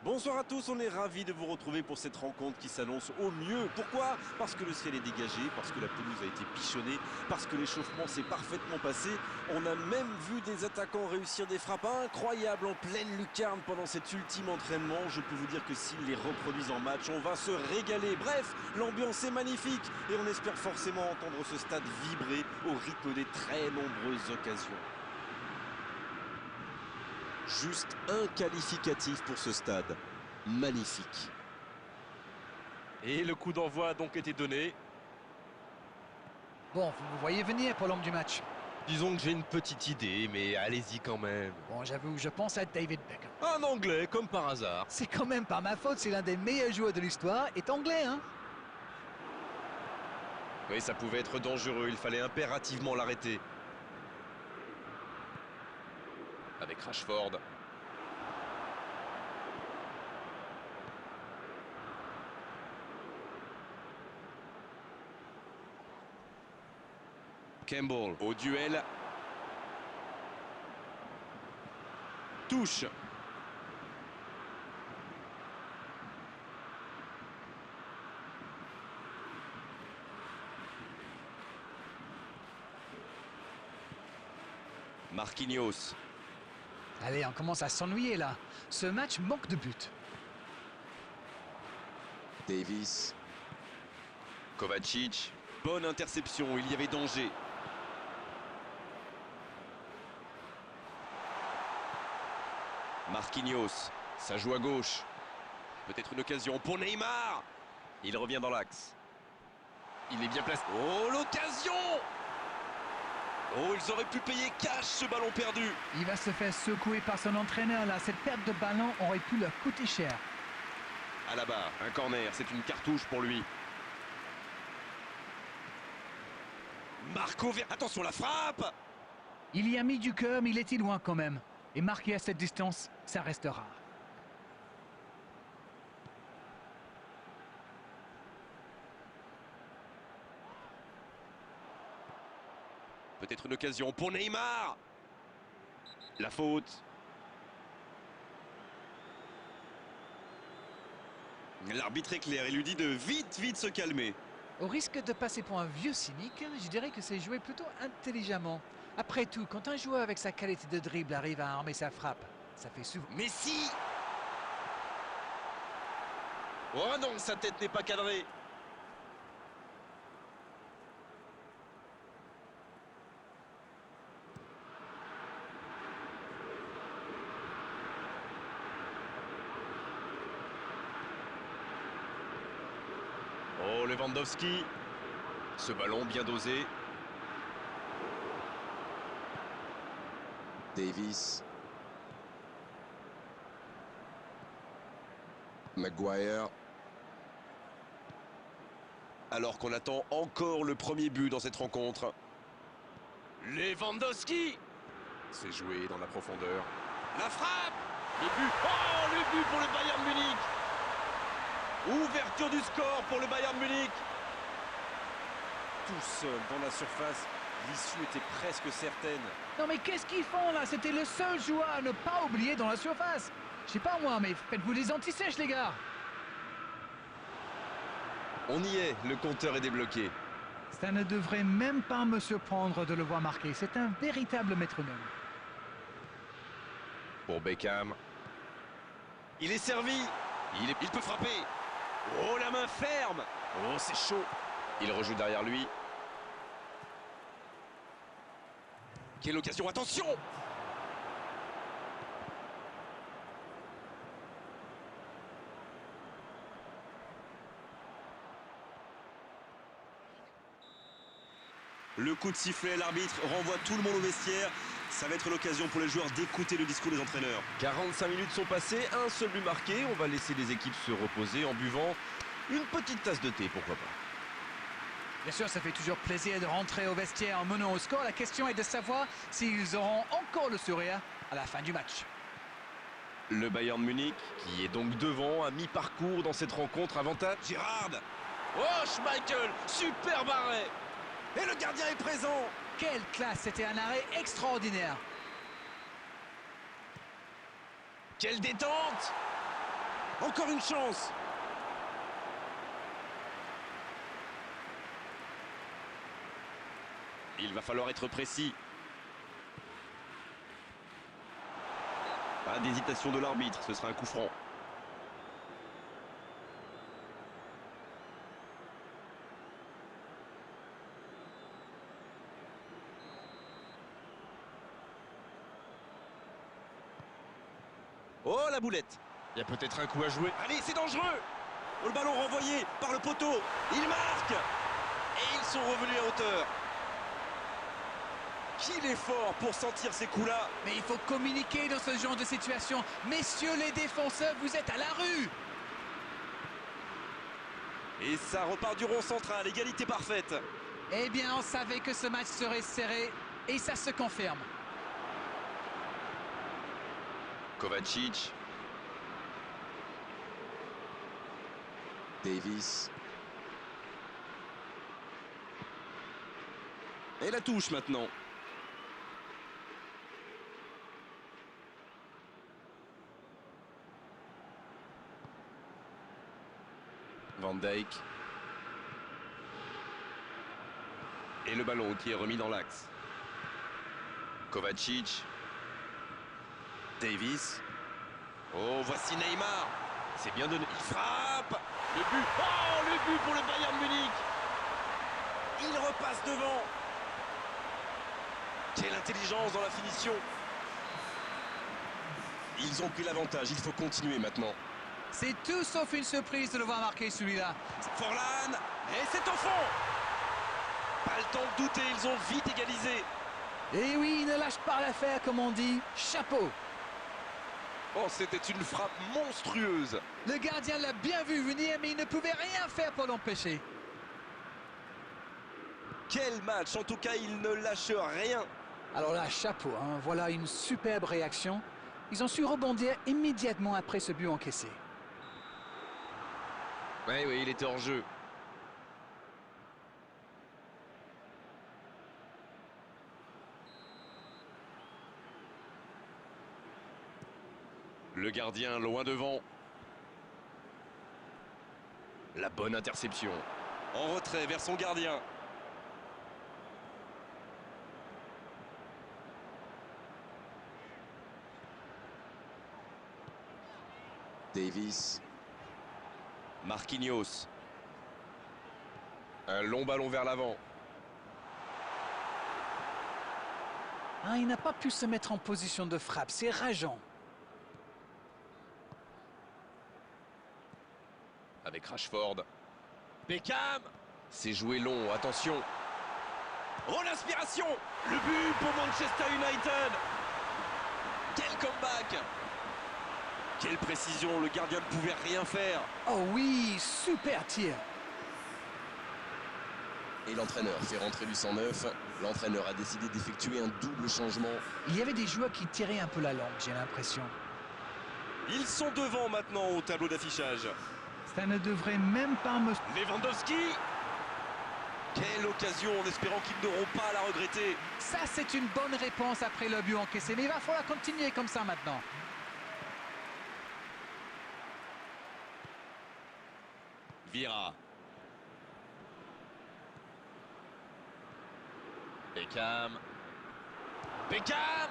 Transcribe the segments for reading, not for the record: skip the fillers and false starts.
Bonsoir à tous, on est ravis de vous retrouver pour cette rencontre qui s'annonce au mieux. Pourquoi? Parce que le ciel est dégagé, parce que la pelouse a été pichonnée, parce que l'échauffement s'est parfaitement passé. On a même vu des attaquants réussir des frappes incroyables en pleine lucarne pendant cet ultime entraînement. Je peux vous dire que s'ils les reproduisent en match, on va se régaler. Bref, l'ambiance est magnifique et on espère forcément entendre ce stade vibrer au rythme des très nombreuses occasions. Juste un qualificatif pour ce stade. Magnifique. Et le coup d'envoi a donc été donné. Bon, vous me voyez venir pour l'homme du match. Disons que j'ai une petite idée, mais allez-y quand même. Bon, j'avoue, je pense à David Beckham. Un Anglais, comme par hasard. C'est quand même pas ma faute si l'un des meilleurs joueurs de l'histoire est anglais, hein. Oui, ça pouvait être dangereux, il fallait impérativement l'arrêter. Avec Rashford. Campbell au duel. Touche. Marquinhos. Allez, on commence à s'ennuyer là. Ce match manque de but. Davis. Kovacic. Bonne interception, il y avait danger. Marquinhos, ça joue à gauche. Peut-être une occasion pour Neymar. Il revient dans l'axe. Il est bien placé. Oh, l'occasion! Oh, ils auraient pu payer cash ce ballon perdu. Il va se faire secouer par son entraîneur là. Cette perte de ballon aurait pu leur coûter cher. À la barre, un corner, c'est une cartouche pour lui. Marco Ver... Attention, la frappe! Il y a mis du cœur, mais il était loin quand même. Et marquer à cette distance, ça reste rare. Peut-être une occasion pour Neymar. La faute. L'arbitre est clair, il lui dit de vite se calmer. Au risque de passer pour un vieux cynique, je dirais que c'est joué plutôt intelligemment. Après tout, quand un joueur avec sa qualité de dribble arrive à armer sa frappe, ça fait souvent. Messi! Oh non, sa tête n'est pas cadrée. Oh, Lewandowski. Ce ballon bien dosé. Davis. Maguire. Alors qu'on attend encore le premier but dans cette rencontre. Lewandowski! C'est joué dans la profondeur. La frappe! Le but! Oh, le but pour le Bayern Munich! Ouverture du score pour le Bayern Munich! Tout seul dans la surface, l'issue était presque certaine. Non mais qu'est-ce qu'ils font là? C'était le seul joueur à ne pas oublier dans la surface. Je sais pas moi, mais faites-vous des anti-sèches les gars. On y est, le compteur est débloqué. Ça ne devrait même pas me surprendre de le voir marquer. C'est un véritable métronome. Pour Beckham. Il est servi. Il peut frapper. Oh, la main ferme. Oh, c'est chaud. Il rejoue derrière lui. Quelle occasion, attention! Le coup de sifflet, l'arbitre renvoie tout le monde au vestiaire. Ça va être l'occasion pour les joueurs d'écouter le discours des entraîneurs. 45 minutes sont passées, un seul but marqué. On va laisser les équipes se reposer en buvant une petite tasse de thé, pourquoi pas. Bien sûr, ça fait toujours plaisir de rentrer au vestiaire en menant au score. La question est de savoir s'ils auront encore le sourire à la fin du match. Le Bayern Munich, qui est donc devant, à mi-parcours dans cette rencontre, avantage. Girard! Oh, Schmeichel! Super arrêt! Et le gardien est présent. Quelle classe, c'était un arrêt extraordinaire. Quelle détente! Encore une chance. Il va falloir être précis. Pas d'hésitation de l'arbitre, ce sera un coup franc. Oh, la boulette. Il y a peut-être un coup à jouer. Allez, c'est dangereux. Oh, le ballon renvoyé par le poteau. Il marque. Et ils sont revenus à hauteur. Qu'il est fort pour sentir ces coups-là. Mais il faut communiquer dans ce genre de situation. Messieurs les défenseurs, vous êtes à la rue. Et ça repart du rond central, égalité parfaite. Eh bien, on savait que ce match serait serré et ça se confirme. Kovacic. Davis. Et la touche maintenant. Van Dijk. Et le ballon qui est remis dans l'axe. Kovacic. Davis. Oh, voici Neymar. C'est bien donné. Il frappe. Le but. Oh, le but pour le Bayern Munich. Il repasse devant. Quelle intelligence dans la finition. Ils ont pris l'avantage, il faut continuer maintenant. C'est tout sauf une surprise de le voir marquer celui-là. Forlan. Et c'est au fond. Pas le temps de douter, ils ont vite égalisé. Et oui, il ne lâche pas l'affaire comme on dit. Chapeau. Oh, c'était une frappe monstrueuse. Le gardien l'a bien vu venir, mais il ne pouvait rien faire pour l'empêcher. Quel match, en tout cas, il ne lâche rien. Alors là, chapeau, hein. Voilà une superbe réaction. Ils ont su rebondir immédiatement après ce but encaissé. Oui, il était hors jeu. Le gardien loin devant. La bonne interception. En retrait vers son gardien. Davis. Marquinhos. Un long ballon vers l'avant. Ah, il n'a pas pu se mettre en position de frappe, c'est rageant. Avec Rashford. Beckham. C'est joué long, attention. Oh, l'inspiration. Le but pour Manchester United. Quel comeback. Quelle précision, le gardien ne pouvait rien faire. Oh oui, super tir. Et l'entraîneur fait rentrer du 109. L'entraîneur a décidé d'effectuer un double changement. Il y avait des joueurs qui tiraient un peu la langue, j'ai l'impression. Ils sont devant maintenant au tableau d'affichage. Ça ne devrait même pas me... Lewandowski. Quelle occasion, en espérant qu'ils n'auront pas à la regretter. Ça, c'est une bonne réponse après le but encaissé. Mais il va falloir continuer comme ça maintenant. Vira. Beckham. Beckham.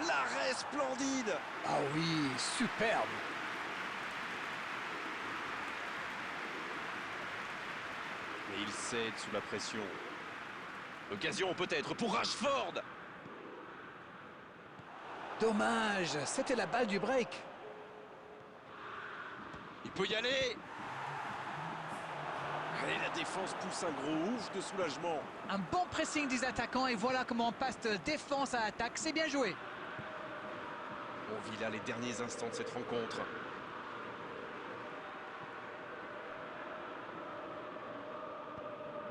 L'arrêt splendide. Ah oui, superbe. Mais il cède sous la pression. Occasion peut-être pour Rashford. Dommage, c'était la balle du break. Il peut y aller. Et la défense pousse un gros ouf de soulagement. Un bon pressing des attaquants et voilà comment on passe de défense à attaque. C'est bien joué. On vit là les derniers instants de cette rencontre.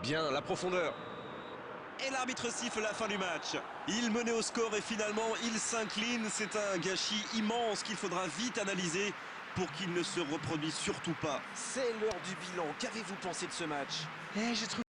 Bien, la profondeur. Et l'arbitre siffle la fin du match. Il menait au score et finalement il s'incline. C'est un gâchis immense qu'il faudra vite analyser pour qu'il ne se reproduise surtout pas. C'est l'heure du bilan. Qu'avez-vous pensé de ce match? Et je trouve